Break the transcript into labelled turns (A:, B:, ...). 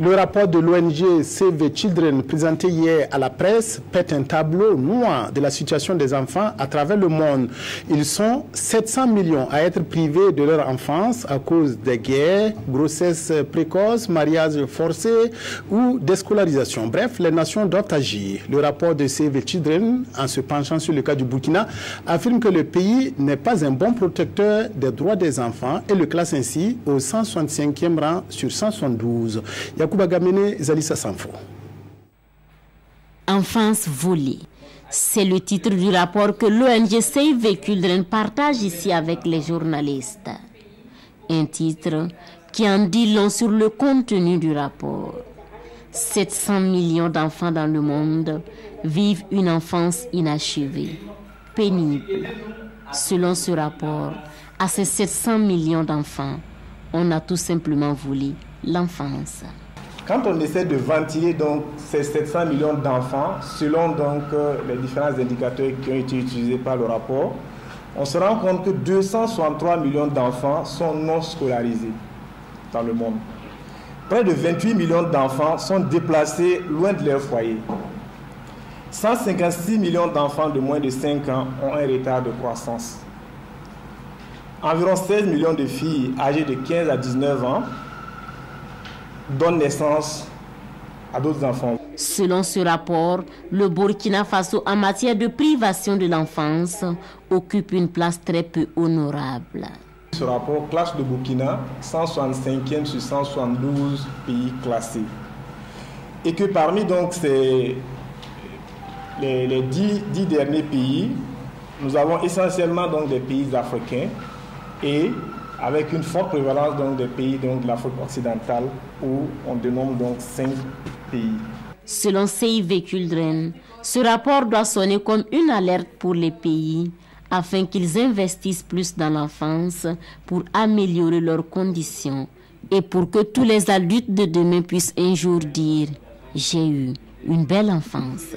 A: Le rapport de l'ONG Save Children présenté hier à la presse pète un tableau noir de la situation des enfants à travers le monde. Ils sont 700 millions à être privés de leur enfance à cause des guerres, grossesses précoces, mariages forcés ou déscolarisation. Bref, les nations doivent agir. Le rapport de Save Children, en se penchant sur le cas du Burkina, affirme que le pays n'est pas un bon protecteur des droits des enfants et le classe ainsi au 165e rang sur 172.
B: Enfance volée. C'est le titre du rapport que l'ONG Save Children partage ici avec les journalistes. Un titre qui en dit long sur le contenu du rapport. 700 millions d'enfants dans le monde vivent une enfance inachevée, pénible. Selon ce rapport, à ces 700 millions d'enfants, on a tout simplement volé l'enfance.
C: Quand on essaie de ventiler donc ces 700 millions d'enfants, selon donc les différents indicateurs qui ont été utilisés par le rapport, on se rend compte que 263 millions d'enfants sont non scolarisés dans le monde. Près de 28 millions d'enfants sont déplacés loin de leur foyer. 156 millions d'enfants de moins de 5 ans ont un retard de croissance. Environ 16 millions de filles âgées de 15 à 19 ans donnent naissance à d'autres enfants.
B: Selon ce rapport, le Burkina Faso en matière de privation de l'enfance occupe une place très peu honorable.
C: Ce rapport classe le Burkina 165e sur 172 pays classés. Et que parmi donc les 10 derniers pays, nous avons essentiellement donc des pays africains et avec une forte prévalence donc des pays donc de l'Afrique occidentale où on dénombre donc 5 pays.
B: Selon Save Children, ce rapport doit sonner comme une alerte pour les pays afin qu'ils investissent plus dans l'enfance pour améliorer leurs conditions et pour que tous les adultes de demain puissent un jour dire « J'ai eu une belle enfance ».